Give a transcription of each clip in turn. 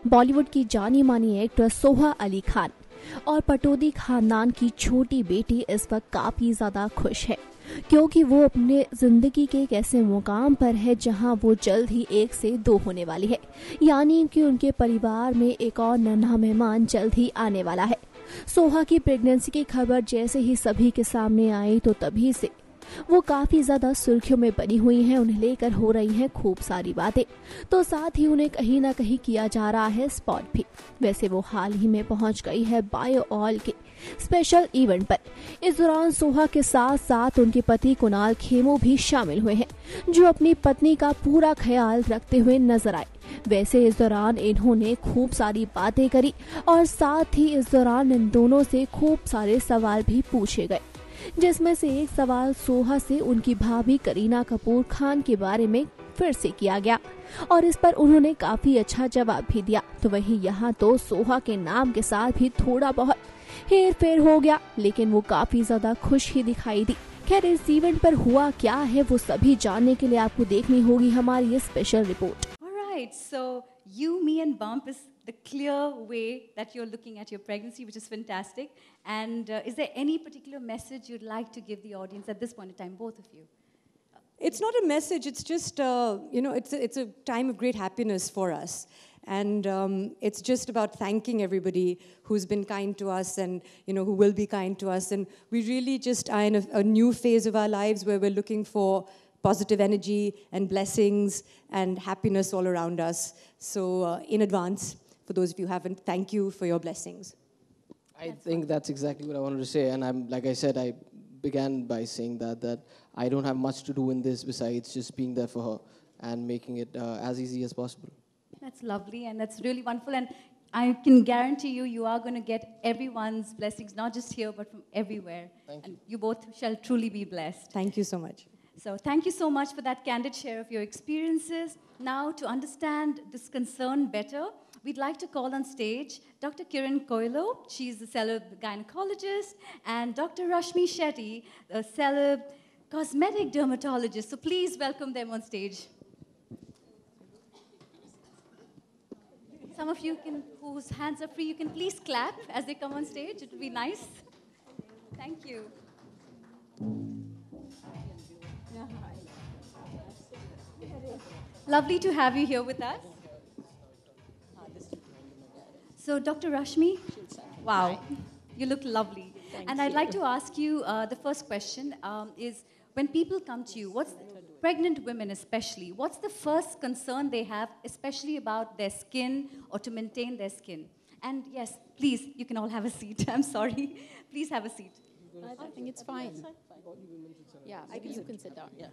बॉलीवुड की जानी मानी एक्ट्रेस सोहा अली खान और पटौदी खानदान की छोटी बेटी इस वक्त काफी ज्यादा खुश है, क्योंकि वो अपने जिंदगी के एक ऐसे मुकाम पर है जहां वो जल्द ही 1 से 2 होने वाली है। यानी कि उनके परिवार में एक और नन्हा मेहमान जल्द ही आने वाला है। सोहा की प्रेगनेंसी की खबर जैसे ही सभी के सामने आई तो तभी से वो काफी ज्यादा सुर्खियों में बनी हुई हैं। उन्हें लेकर हो रही हैं खूब सारी बातें, तो साथ ही उन्हें कहीं ना कहीं किया जा रहा है स्पॉट भी। वैसे वो हाल ही में पहुंच गई है बायो ऑयल के स्पेशल इवेंट पर। इस दौरान सोहा के साथ साथ उनके पति कुणाल खेमू भी शामिल हुए हैं, जो अपनी पत्नी का पूरा ख्याल रखते हुए नजर आए। वैसे इस दौरान इन्होंने खूब सारी बातें करी और साथ ही इस दौरान इन दोनों से खूब सारे सवाल भी पूछे गए, जिसमें से एक सवाल सोहा से उनकी भाभी करीना कपूर खान के बारे में फिर से किया गया और इस पर उन्होंने काफी अच्छा जवाब भी दिया। तो वहीं यहाँ तो सोहा के नाम के साथ भी थोड़ा बहुत हेर फेर हो गया, लेकिन वो काफी ज्यादा खुश ही दिखाई दी। खैर, इस इवेंट पर हुआ क्या है वो सभी जानने के लिए आपको देखनी होगी हमारी ये special report. Alright, so you, me and Bump is the clear way that you're looking at your pregnancy, which is fantastic. And is there any particular message you'd like to give the audience at this point in time, both of you? It's not a message, it's just, it's a time of great happiness for us. And it's just about thanking everybody who's been kind to us and, who will be kind to us. And we really just are in a new phase of our lives where we're looking for positive energy and blessings and happiness all around us. So in advance, for those of you who haven't, thank you for your blessings. I think that's exactly what I wanted to say. And like I said, I began by saying that I don't have much to do in this besides just being there for her and making it as easy as possible. That's lovely and that's really wonderful. And I can guarantee you, you are going to get everyone's blessings, not just here, but from everywhere. Thank you. And you both shall truly be blessed. Thank you so much. So thank you so much for that candid share of your experiences. Now, to understand this concern better, we'd like to call on stage Dr. Kiran Koilo. She's a celeb gynecologist, and Dr. Rashmi Shetty, a celeb cosmetic dermatologist. So please welcome them on stage. Some of you whose hands are free, you can please clap as they come on stage. It would be nice. Thank you. Lovely to have you here with us. So, Dr. Rashmi, wow, you look lovely. And I'd like to ask you, the first question is, when people come to you, pregnant women especially, what's the first concern they have, especially about their skin or to maintain their skin? And yes, please, you can all have a seat. I'm sorry. Please have a seat. I think it's fine. Yeah, you can sit down. Yeah.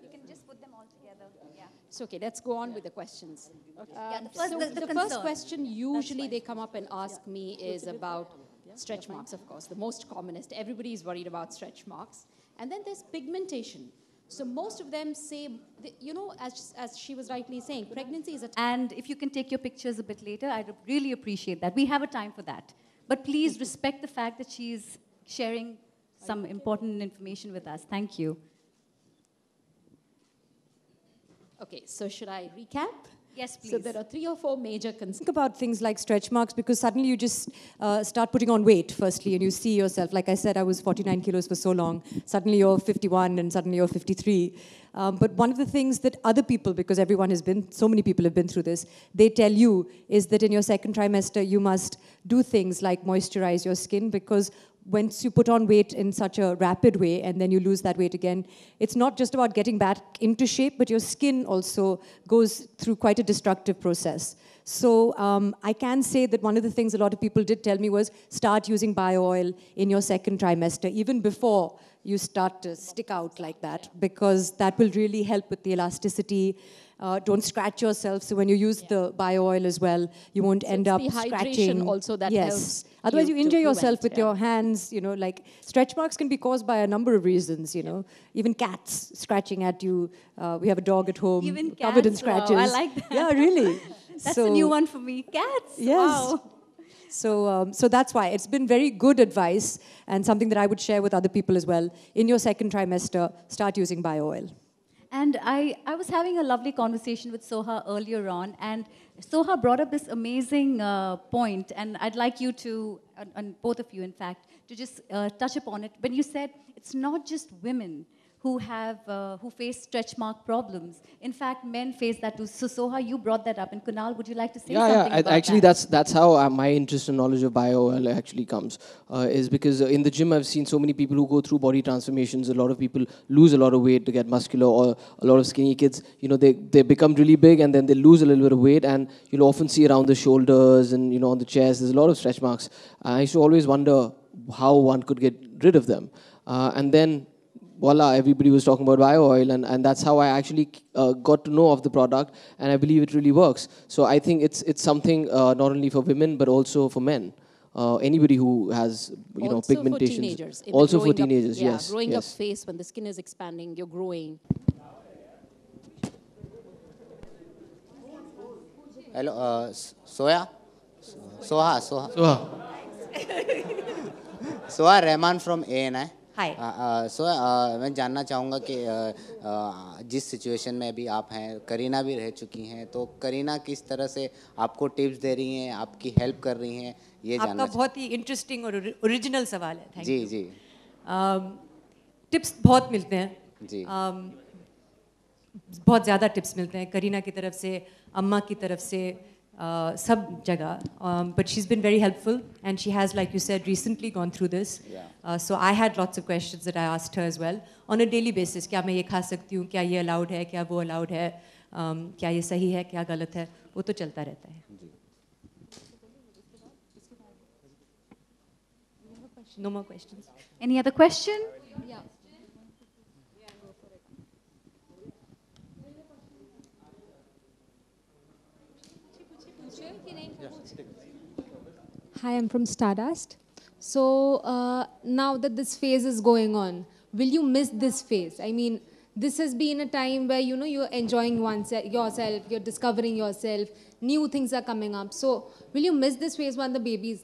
You can just put them all together. Yeah. It's okay. Let's go on with the questions. Yeah, The first question usually they come up and ask me is about stretch marks, of course. The most commonest. Everybody is worried about stretch marks. And then there's pigmentation. So most of them say, as she was rightly saying, pregnancy is a time. And if you can take your pictures a bit later, I'd really appreciate that. We have a time for that. But please respect the fact that she's sharing some important information with us. Thank you. Okay, so should I recap? Yes, please. So there are 3 or 4 major concerns. Think about things like stretch marks because suddenly you just start putting on weight firstly and you see yourself. Like I said, I was 49 kilos for so long. Suddenly you're 51 and suddenly you're 53. But one of the things that other people, because so many people have been through this, they tell you is that in your second trimester you must do things like moisturize your skin, because once you put on weight in such a rapid way and then you lose that weight again, it's not just about getting back into shape, but your skin also goes through quite a destructive process. So I can say that one of the things a lot of people did tell me was start using bio oil in your second trimester, even before you start to stick out like that, because that will really help with the elasticity. Don't scratch yourself. So when you use the bio oil as well, you won't end up the hydration scratching. also that helps. Otherwise, you to injure yourself prevent, with your hands. Like stretch marks can be caused by a number of reasons. Even cats scratching at you. We have a dog at home Even covered in cats, scratches. wow, I like that. Yeah, really. That's a new one for me. Cats. Yes. Wow. So that's why it's been very good advice and something that I would share with other people as well. In your second trimester, start using bio oil. And I was having a lovely conversation with Soha earlier on, and Soha brought up this amazing point, and I'd like you to, and both of you in fact, to just touch upon it. When you said it's not just women who face stretch mark problems. In fact, men face that too. So Soha, you brought that up, and Kunal, would you like to say something about actually, that? that's how my interest and knowledge of bio oil actually comes. Is because in the gym I've seen so many people who go through body transformations. A lot of people lose a lot of weight to get muscular, or a lot of skinny kids, they become really big and then they lose a little bit of weight, and you'll often see around the shoulders and on the chest. There's a lot of stretch marks. I used to always wonder how one could get rid of them, and then voila, everybody was talking about bio oil, and that's how I actually got to know of the product, and I believe it really works. So I think it's something not only for women but also for men. Anybody who has also pigmentation. For teenagers. Also for teenagers, yes. Growing up yes. phase when the skin is expanding, you're growing. Hello, Soha. Soha Rahman from ANI. Hi. मैं जानना चाहूँगा कि जिस situation में अभी आप हैं, करीना भी रह चुकी हैं, तो करीना किस तरह से आपको टिप्स दे रही हैं, आपकी हेल्प कर रही हैं, ये जानना आपका बहुत ही इंटरेस्टिंग और ओरिजिनल सवाल है। Thank you. जी टिप्स बहुत मिलते हैं जी बहुत ज़्यादा टिप्स मिलते हैं करीना की तरफ से, अम्मा की तरफ से, सब जगह, but she's been very helpful and she has, like you said, recently gone through this. So I had lots of questions that I asked her as well on a daily basis. क्या मैं ये खा सकती हूँ, क्या ये allowed है, क्या वो अलाउड है, क्या ये सही है, क्या गलत है, वो तो चलता रहता है। No more questions. Any other question? Yeah. Hi, I'm from Stardust. So now that this phase is going on, will you miss this phase? I mean, this has been a time where you're enjoying yourself, you're discovering yourself, new things are coming up. So will you miss this phase when the baby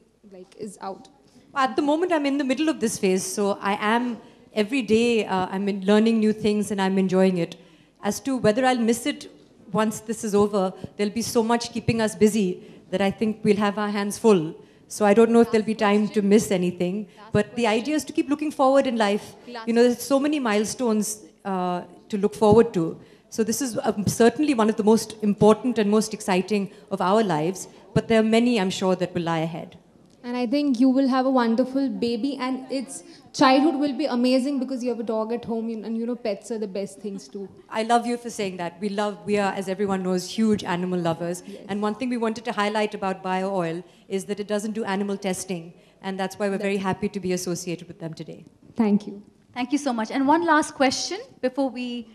is out? At the moment, I'm in the middle of this phase, so I am every day. I'm learning new things and I'm enjoying it. As to whether I'll miss it once this is over, there'll be so much keeping us busy that I think we'll have our hands full. So I don't know if there'll be time to miss anything. But the idea is to keep looking forward in life. There's so many milestones to look forward to. So this is certainly one of the most important and most exciting of our lives. But there are many, I'm sure, that will lie ahead. And I think you will have a wonderful baby, and its childhood will be amazing because you have a dog at home, and pets are the best things too. I love you for saying that. We are, as everyone knows, huge animal lovers. Yes. And one thing we wanted to highlight about Bio Oil is that it doesn't do animal testing, and that's why we're very happy to be associated with them today. Thank you. Thank you so much. And one last question before we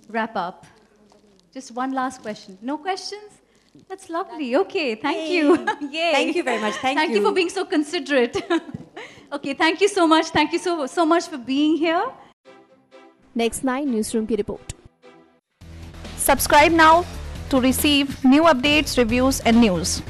wrap up. Just one last question. No questions? That's lovely. Okay, thank you. Yay. Thank you very much. Thank you for being so considerate. Okay, thank you so much. Thank you so much for being here. Next 9 Newsroom की report. Subscribe now to receive new updates, reviews and news.